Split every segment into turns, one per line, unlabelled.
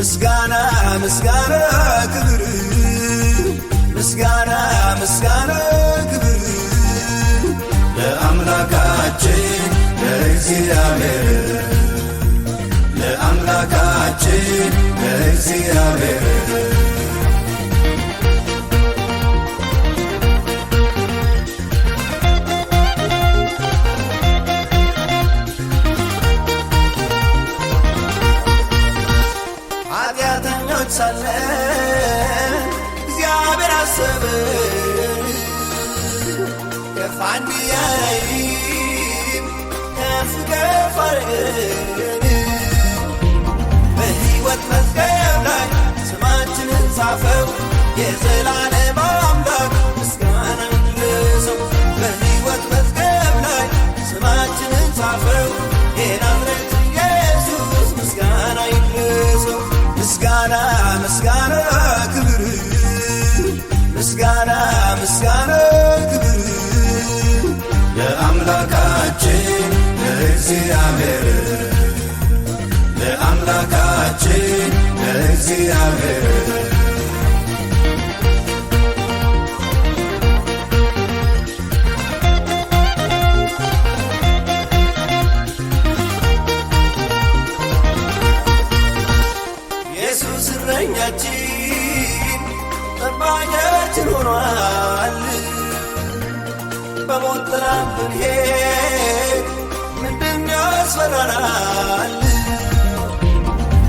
ምስጋና ምስጋና ክብር ምስጋና ምስጋና ክብር ለአምላካችን ለእግዚአብሔር ለአምላካችን ለእግዚአብሔር ኃጢአተኞች ሳለን እግዚአብሔር አሰበን ከፍ አንድያዬን ከፍ ከፍ አረገን በሕይወት መዝገብ ላይ ስማችንን ጻፈው የዘላለም አምላክ ምስጋና ይድረሰው በሕይወት መዝገብ ላይ ስማችንን ጻፈው የናዝሬቱ ኢየሱስ ምስጋና ይድረሰው ምስጋና ምስጋና ክብር ምስጋና ምስጋና ክብር ለአምላካችን ለእግዚአብሔር ለአምላካችን ለእግዚአብሔር ኢየሱስ እረኛችን ጠባቂያችን ሆኗል በሞት ጥላ ብንሄድ ምንድን ያስፈራናል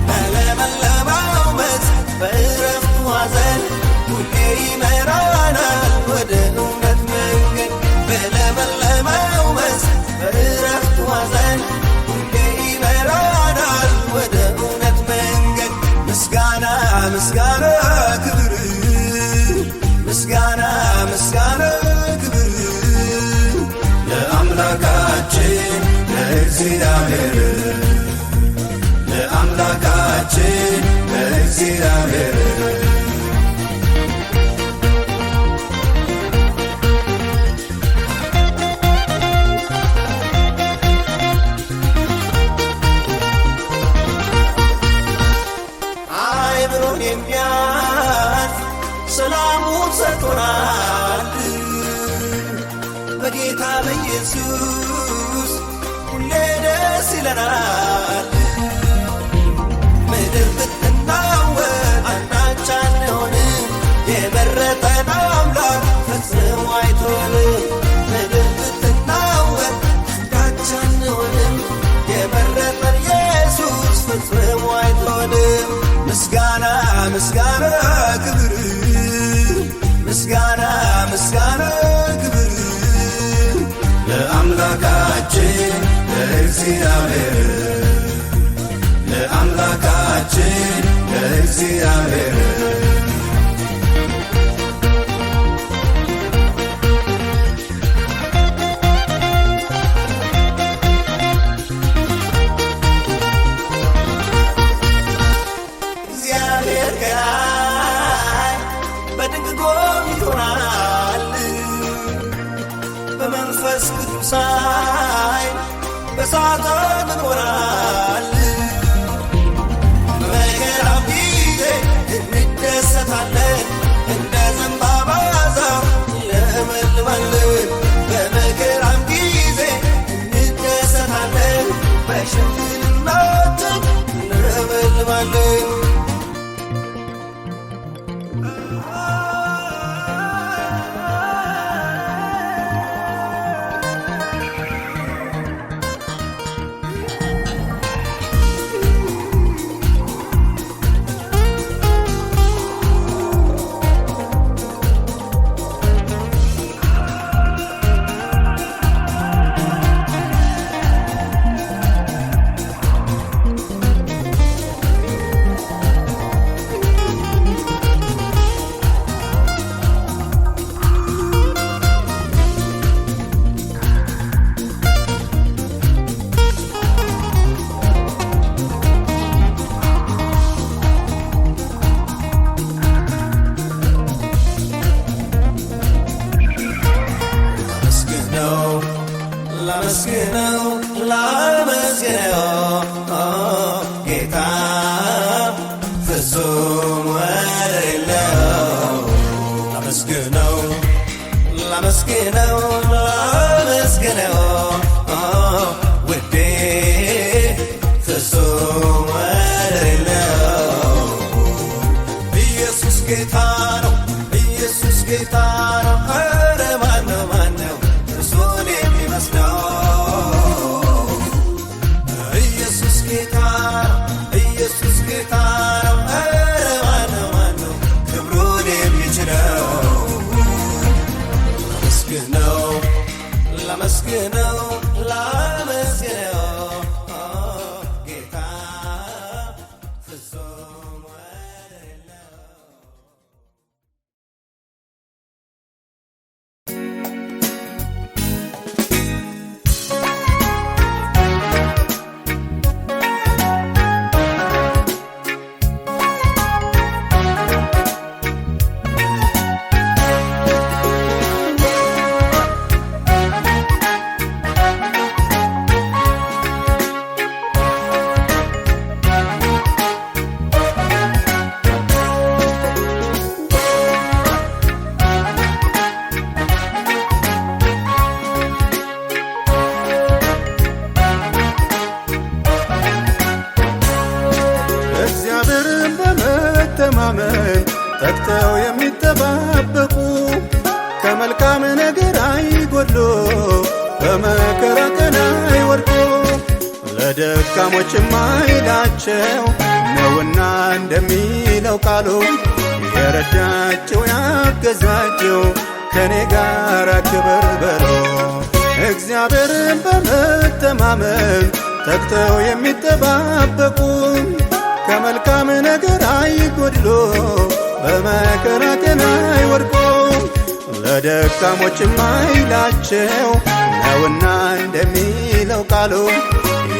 በለመለመው መስክ በዕረፍቱ ሐዘን ሁሌ ይመራናል ወደ እውነት መንገድ በለመለመው መስክ በዕረፍቱ ሐዘን ሁሌ ይመራናል ወደ እውነት መንገድ ምስጋና ምስጋና ክብር ምስጋና ምስጋና ክብር ለአምላካችን ለእግዚአብሔር ለአምላካችን ለእግዚአብሔር አይምሮን የሚያዝ ሰላሙን ሰጥቶናል በጌታ በኢየሱስ ሁሌ ደስ ይለናል ምድር ብትናወጥ አንዳች አንሆንም የመረጠን አምላክ ፈጽሞ አይተወንም ምድር ብትናወጥ አንዳች አንሆንም የመረጠን ኢየሱስ ፈጽሞ አይተወንም ምስጋና ምስጋና ክብር ምስጋና ምስጋና ክብር ለአምላካችን ለእግዚአብሔር ለአምላካችን ለእግዚአብሔር እግዚአብሔር ከላይ በድንቅ ጎብኝቶናል በመንፈስ ቅዱስ ኃይል በእሳት እንኖራል በመከራው ጊዜ እንደሰታለን እንደ ዘንባባ ዛፍ እንለመልማለን በመከራው ጊዜ እንደሰታለን በሽምግልናችን እንለመልማለን ጌታ ነው ኢየሱስ ጌታ ነው ኧረ ማነው ማነው እርሱን የሚመስለው ኢየሱስ ጌታ ነው ኢየሱስ ጌታ ነው ኧረ ማነው ማነው ክብሩን የሚችለው ላመስግነው ላመስግነው ጌታ ፍጹም ወደር የለው ተግተው የሚጠባበቁ ከመልካም ነገር አይጎድሉ በመከራ ቀን አይወድቁ ለደካሞች የማይላቸው ነውና እንደሚለው ቃሉ የረዳቸው ያገዛቸው ከኔ ጋር ክብር በሎ እግዚአብሔርን በመተማመን ተግተው የሚጠባበቁ ከመልካም ነገር አይጎድሉ በመከራ ቀን አይወድቁ ለደካሞች የማይላቸው ነውና እንደሚለው ቃሉ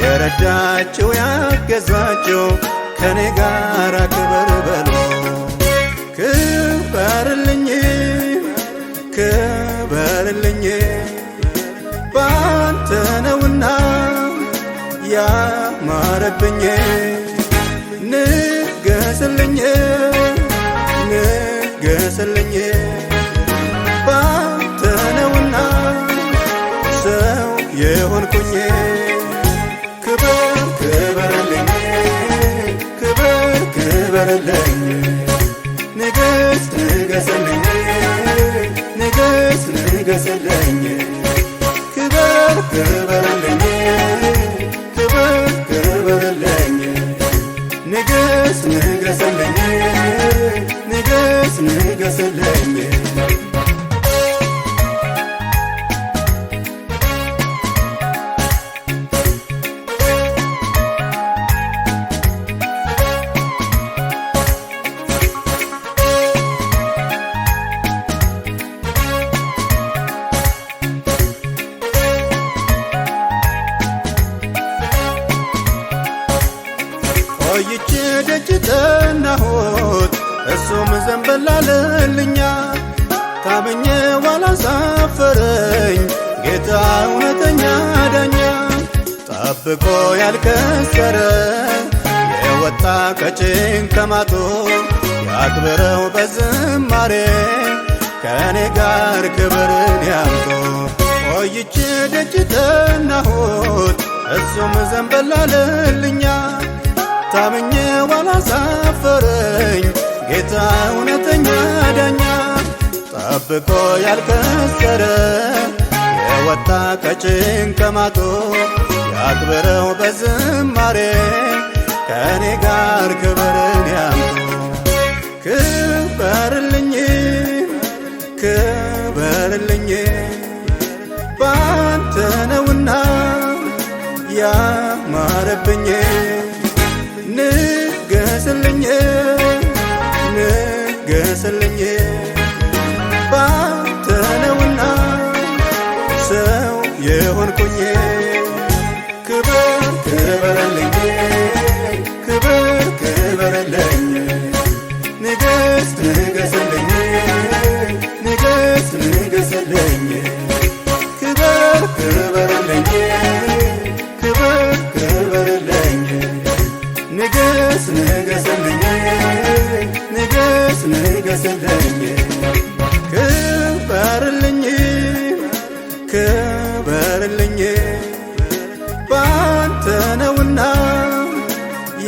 የረዳቸው ያገዛቸው ከኔ ጋር ክብር በሎ ክበርልኝ ክበርልኝ ባንተ ነውና ያማረብኝ ንገስልኝ ንገስልኝ ባንተ ነውና ሰው የሆንኩኝ ክበር ክበርልኝ ክበር ክበርልኝ ንገስ ንገስልኝ ንገስ ንገስልኝ ክበር ክበርልኝ ክበር ክበርልኝ ንገስ ንገስልኝ ንገስ ንገስልኝ ቆይቼ ደጅ ጠናሁት እሱም ዘንበል አለልኛ ታመኘ ዋላሳፈረኝ ጌታ እውነተኛ ዳኛ ጠብቆ ያልከሰረ የወጣ ከጭንቀማቱ ያክብረው በዝማሬ ከኔ ጋር ክብርን ያምጡ ቆይቼ ደጅ ጠናሁት እሱም ዘንበል አለልኛ ታመኘ ዋላሳፈረኝ ጌታ እውነተኛ ዳኛ ጠብቆ ያልከሰረ የወጣ ከጭንቀማቱ ያክብረው በዝማሬ ከኔ ጋር ክብርን ያምጡ ክበርልኝ ክበርልኝ ባንተ ነውና ያማረብኝ ንገስልኝ ንገስልኝ ባንተ ነውና ሰው የሆንኩኝ ክበር ክበርልኝ ክበር ክበርልኝ ንገስ ንገስልኝ ንገስ ንገስልኝ ክበር ክበርልኝ ክበር ክበርልኝ ንገስ ንገስልኝ ንገስ ንገስልኝ ክበርልኝ ክበርልኝ ባንተ ነውና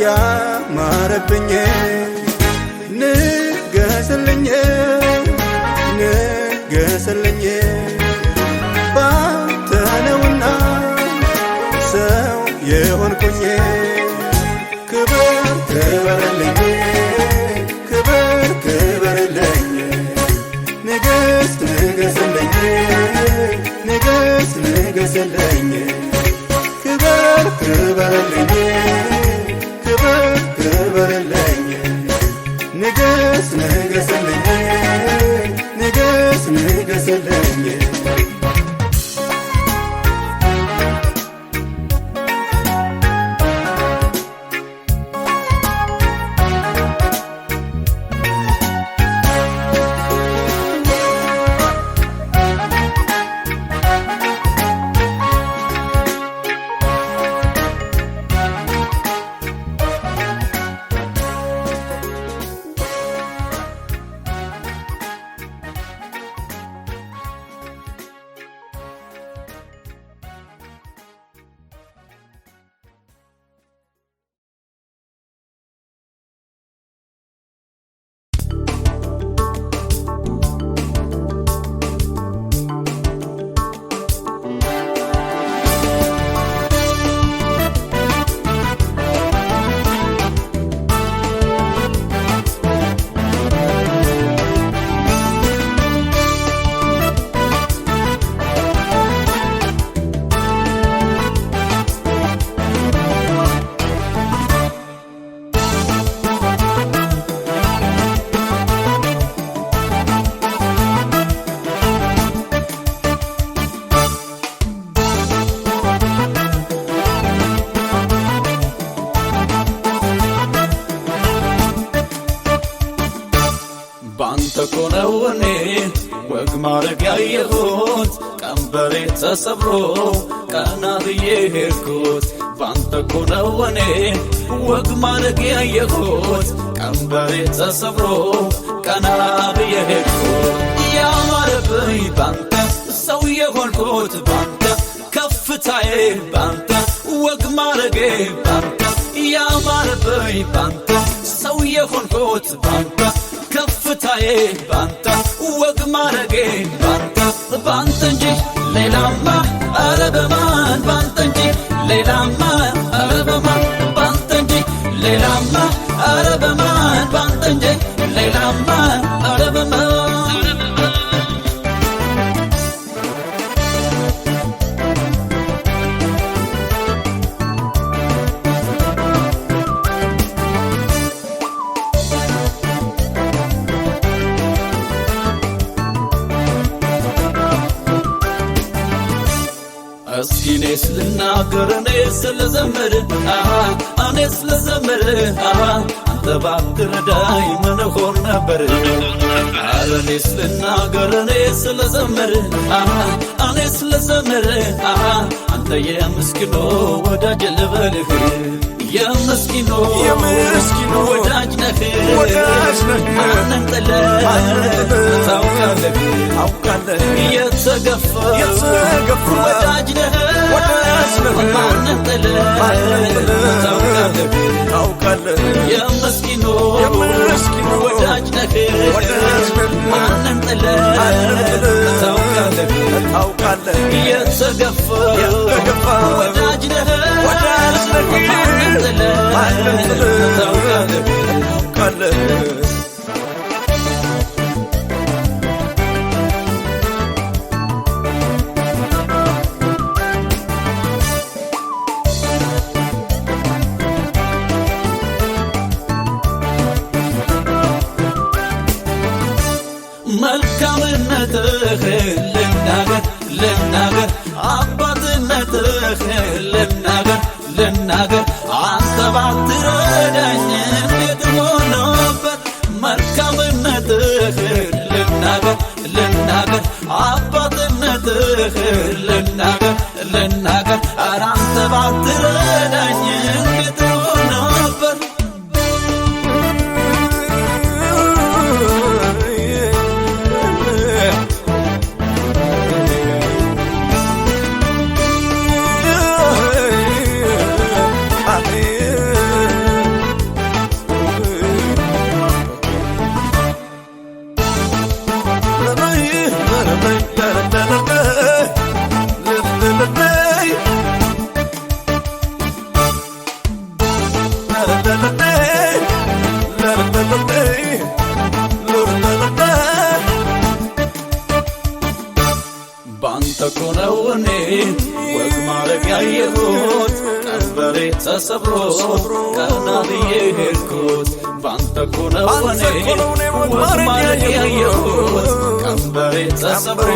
ያማረብኝ ንገስልኝ ንገስልኝ ንገስልኝ ባንተ ነውና ሰው የሆንኩኝ ክብር ክበርልኝ ክብር ክበርልኝ ንገስ ንገስልኝ ንገስ ንገስልኝ ክብር ክበርልኝ ክብር ክበርልኝ ንገስ ንገስልኝ ንገስ ንገስልኝ
ባንተ ኮነው እኔ ወግ ማረግ ያየሁት ቀንበሬ ተሰብሮ ቀና ብዬ ሄድኩት ባንተ ኮነው እኔ ወግ ማረግ ያየሁት ቀንበሬ ተሰብሮ ቀና ብዬ ሄድኩት ያማረብኝ ባንተ ሰው የሆንኩት ባንተ ከፍታዬ ባንተ ወግ ማረጌ ባንተ ያማረብኝ ባንተ ሰው የሆንኩት ባንተ ከፍታዬ ባንተ ወግ ማረጌ ባንተ ባንተ እንጂ ሌላማ ኧረ በማን ባንተ እንጂ ሌላማ ኧረ በማን ባንተ እንጂ ሌላማ ኧረ በማን ባንተ እንጂ ሌላማ ኧረ በማን እስኪ እኔስ ልናገር እኔስ ልዘምር እኔስ ልዘምር አንተ ባትረዳኝ ምን ሆን ነበር ኧረ እኔስ ልናገር እኔስ ልዘምር እኔስ ልዘምር አንተ የምስኪኖ ወዳጅ ልበልህ የምስኪኖ ወዳጅ ነህ ማንን ጥለህ ታውቃለህ የተገፋ ወዳጅ ነህ ማንን ጥለህ ታውቃለህ የምስኪኖ ወዳጅ ነህ ማንን ጥለህ ታውቃለህ የተገፋ ወዳጅ ነህ ማንን ጥለህ ታውቃለህ መልካምነትህ ልናገር ልናገር አባትነትህ ልናገር ልናገር አንተ ባትረዳኝ እንዴት ሆኖ ነበር መልካምነትህ ልናገር ልናገር አባትነትህ ልናገር ልናገር ኧረ አንተ ባትረዳኝ እንዴት ሆኖ ነበር ወግ ማረግ ያየሁት ቀንበሬ ተሰብሮ ቀና ብዬ ሄድኩት ባንተ እኮ ነው እኔ ወግ ማረግ ያየሁት ቀንበሬ ተሰብሮ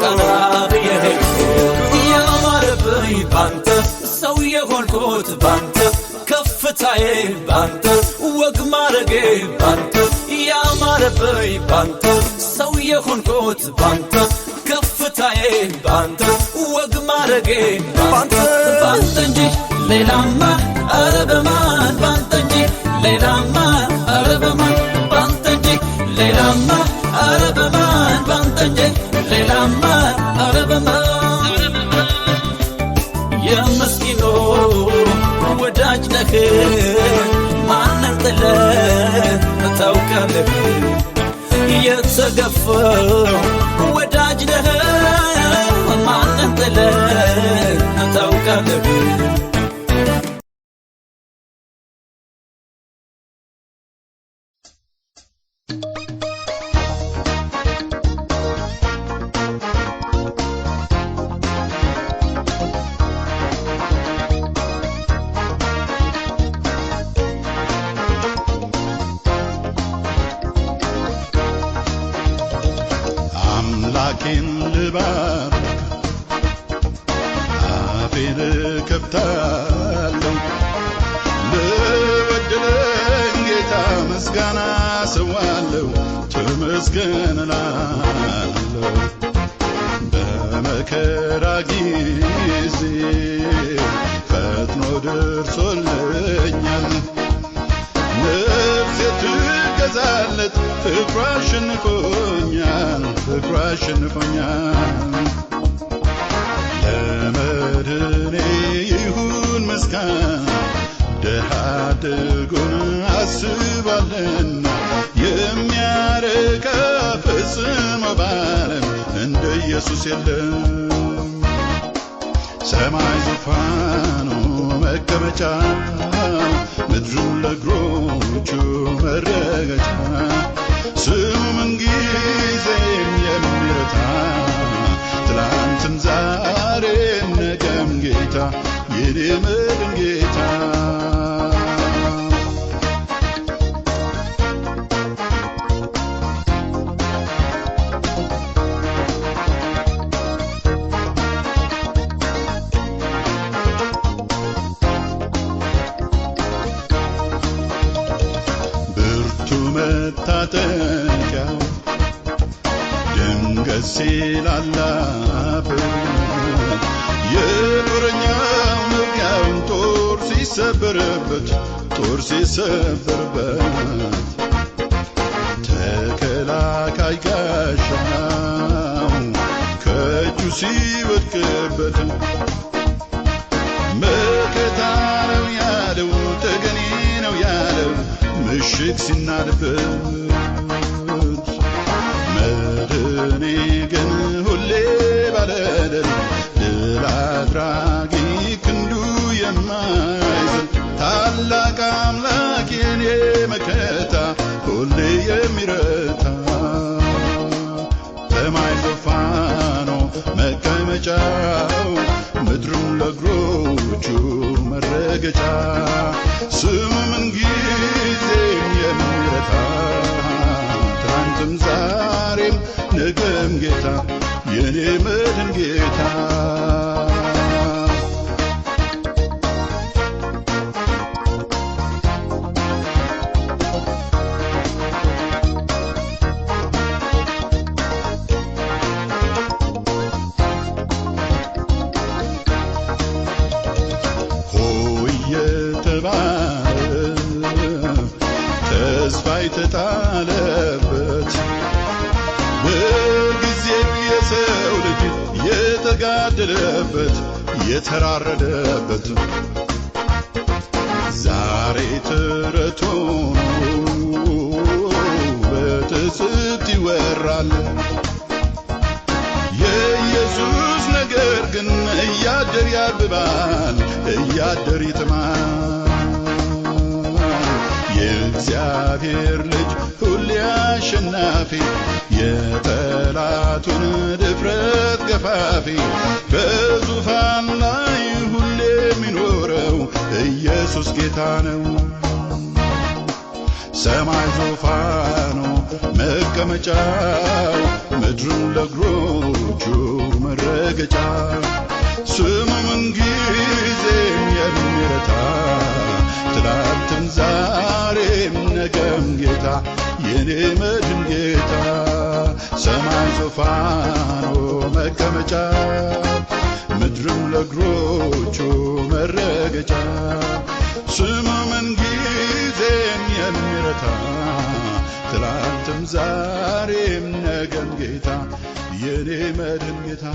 ቀና ብዬ ሄድኩት ያማረብኝ ባንተ ሰው የሆንኩት ባንተ ከፍታዬ ባንተ ወግ ማረጌ ባንተ ያማረብኝ ባንተ ሰው የሆንኩት ባንተ ከፍታዬ ባንተ ወግ ማረጌ ባንተ እንጂ ሌላማ ኧረ በማን ባንተ እንጂ ሌላማ ኧረ በማን ባንተ እንጂ ሌላማ ኧረ በማን ባንተ እንጂ ሌላማ ኧረ በማን የመስኪኖ ወዳጅ ነህ ማንን ጥለህ ታውቃለህ የተገፋው ወዳጅ ነህ ማንን ጥለህ ታውቃለህ
አምላኬን ልባርክ አፌን እከፍታለሁ ለበደለኝ ጌታ ምስጋና ሰዋለሁ ተመስገን እላለሁ በመከራ ጊዜ ፈጥኖ ደርሶልኛል ነፍሴ ትገዛለት ፍቅሩ አሸንፎኛል ፍቅሩ አሸንፎኛል ለመድኔ ይሁን ምስጋና ደሃ አደጉን አስባለና የሚያረካ ፈጽሞ ባለም እንደ ኢየሱስ የለም ሰማይ ዙፋኑ መቀመጫው ምድሩን ለእግሮቹ መረገጫ ስሙ ምንጊዜም የሚረታ ትላንትም ዛሬም ነገም ጌታ የኔ መድን ጌታ መታጠቂያው ድንገት ሲላላበት የጦረኛው መውጊያውን ጦር ሲሰበርበት ተከላካይ ጋሻው ከእጁ ሲወድቅበት መከታ ነው ያለው ተገኔ ነው ያለው ምሽግ ሲናድበት መድኔ ግን ሁሌ ባለድል ድል አድራጊ ክንዱ የማይዝል ታላቅ አምላክ የኔ መከታ ሁሌ የሚረታ ሰማይ ዙፋኑ መቀመጫው ምድሩን ለእግሮቹ መረገጫ ስሙ ምንጊዜም የሚረታ ትናንትም ዛሬም ነገም ጌታ የኔ መድን ጌታ ተስፋ የተጣለበት በጊዜው የሰው ልጅ የተጋደለበት የተራረደበት ዛሬ ተረቶ በትዝብት ይወራል የኢየሱስ ነገር ግን እያደር ያብባል እያደር ይጥማል የእግዚአብሔር ልጅ ሁሌ አሸናፊ የጠላቱን ድፍረት ገፋፊ በዙፋን ላይ ሁሌ የሚኖረው ኢየሱስ ጌታ ነው። ሰማይ ዙፋኑ መቀመጫው ምድሩን ለእግሮቹ መረገጫ ስሙ ምንጊዜም የሚረታ ትላንትም ዛሬም ነገም ጌታ የኔ መድን ጌታ ሰማይ ዙፋኑ መቀመጫ ምድርም ለእግሮቹ መረገጫ ስሙ ምንጊዜም የሚረታ ትላንትም ዛሬም ነገም ጌታ የኔ መድን ጌታ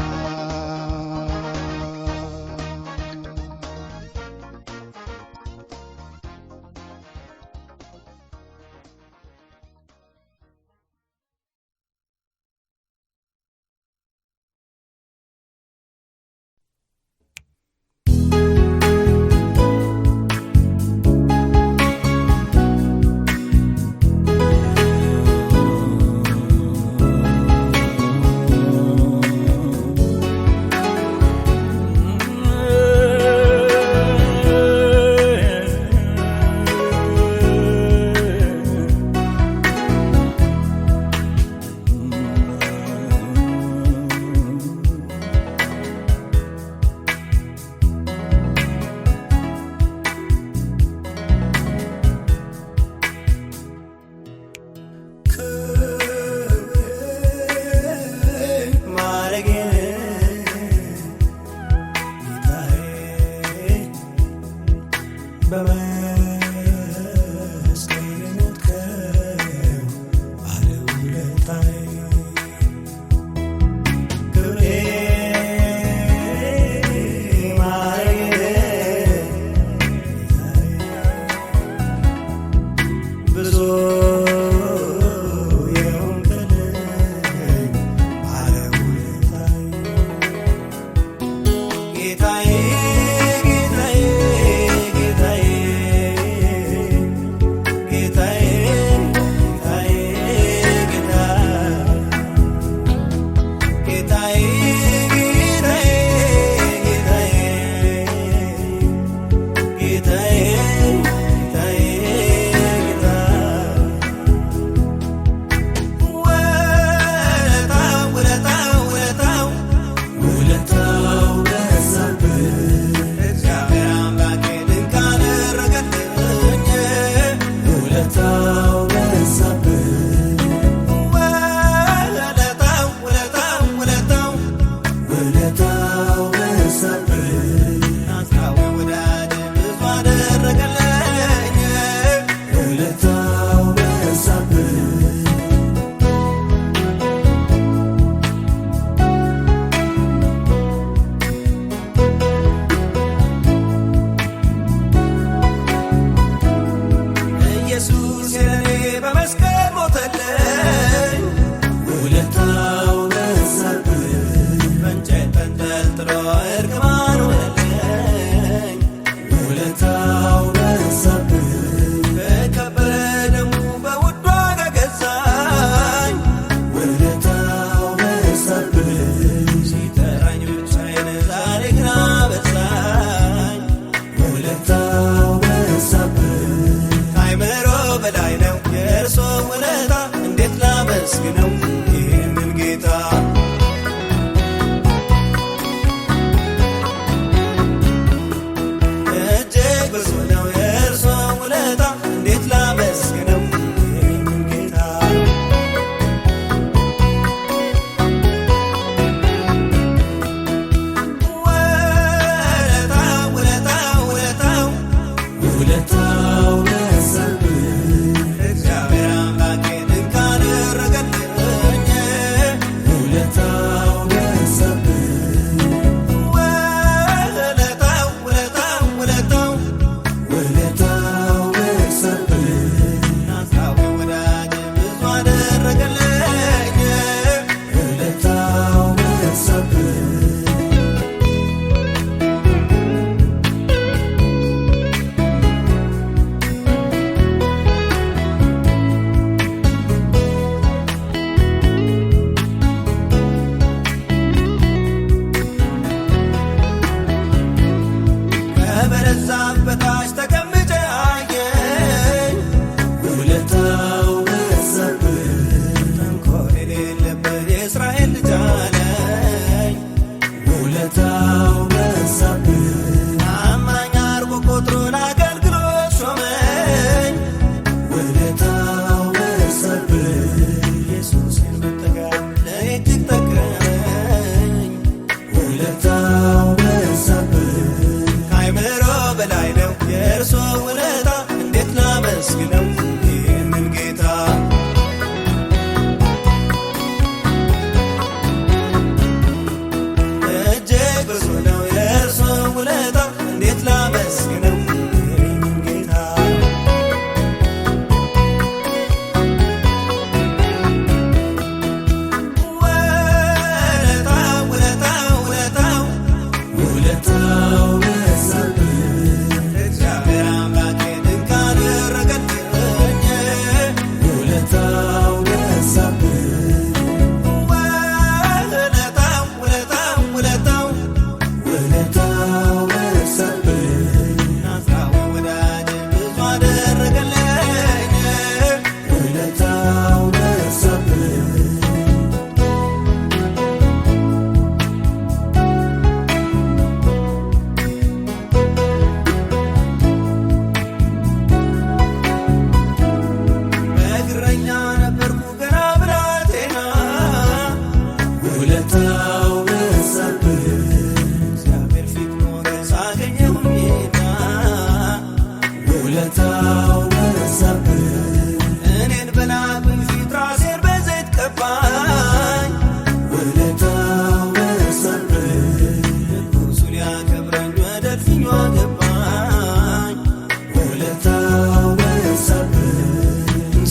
እግዚአብሔር አምላኬ ድንቅ አደረገልኝ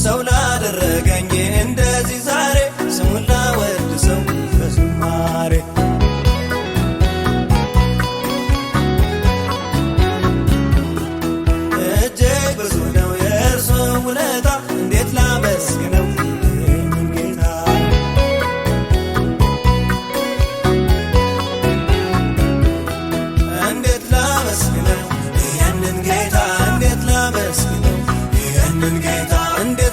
ሰው ላደረገኝ እንደዚህ ዛሬ ስሙን ላወድሰው በዝማሬ እጅግ ብዙ ነው የእርሱ ውለታ እንዴት ላመስግነው ይህንን ጌታ እንዴት ላመስግነው ይህንን ጌታ እንዴት ላመስግነው ይህንን ጌታ እንዴት